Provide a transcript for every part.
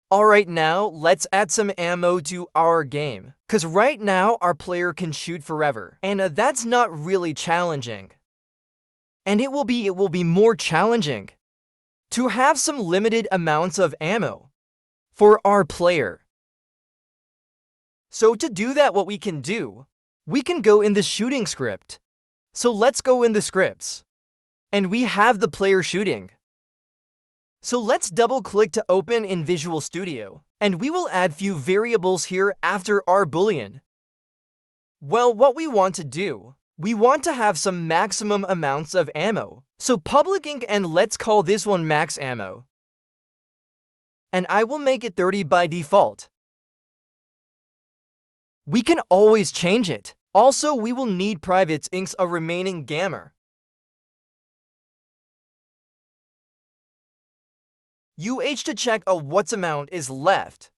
Alright, now let's add some ammo to our game. Cause right now our player can shoot forever. And that's not really challenging. And it will be more challenging to have some limited amounts of ammo for our player. So to do that, what we can do, we can go in the shooting script. So let's go in the scripts. And we have the player shooting. So let's double click to open in Visual Studio. And we will add few variables here after our boolean. Well, what we want to do, we want to have some maximum amounts of ammo. So public int, and let's call this one max ammo. And I will make it 30 by default. We can always change it. Also, we will need private inks a remaining gamma. To check what amount is left.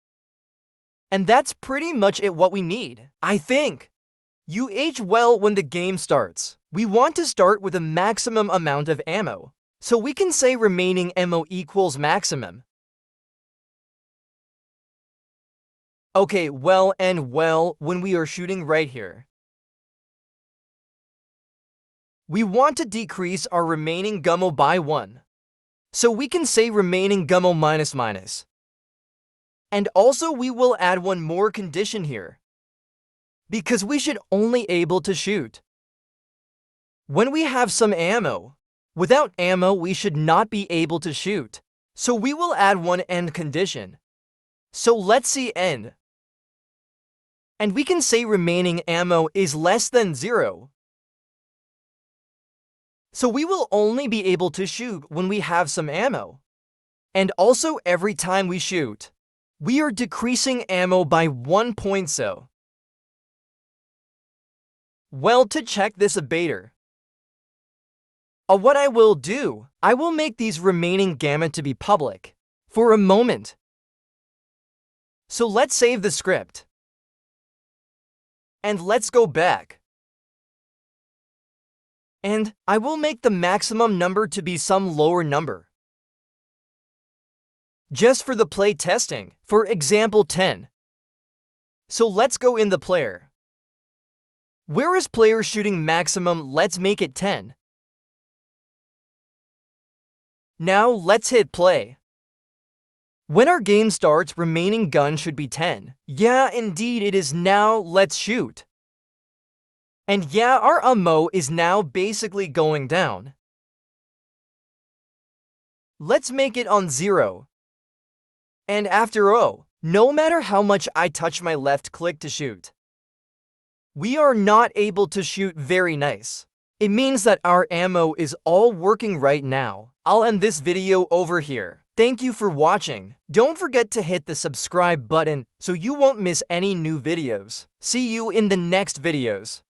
And that's pretty much it what we need, I think. Well, when the game starts, we want to start with a maximum amount of ammo. So we can say remaining ammo equals maximum. Okay, well, when we are shooting right here, we want to decrease our remaining gummo by 1. So we can say remaining gummo minus minus. And also we will add one more condition here. Because we should only able to shoot when we have some ammo. Without ammo, we should not be able to shoot. So we will add one end condition. So let's see end. And we can say remaining ammo is less than 0. So we will only be able to shoot when we have some ammo. And also every time we shoot, we are decreasing ammo by 1 point. So well, to check this better, what I will do, I will make these remaining gamma to be public for a moment. So let's save the script. And let's go back. And I will make the maximum number to be some lower number. Just for the play testing, for example 10. So let's go in the player. Where is player shooting maximum? Let's make it 10. Now let's hit play. When our game starts, remaining gun should be 10. Yeah, indeed it is. Now let's shoot. And yeah, our ammo is now basically going down. Let's make it on 0. And after no matter how much I touch my left click to shoot, we are not able to shoot very nice. It means that our ammo is all working right now. I'll end this video over here. Thank you for watching. Don't forget to hit the subscribe button so you won't miss any new videos. See you in the next videos.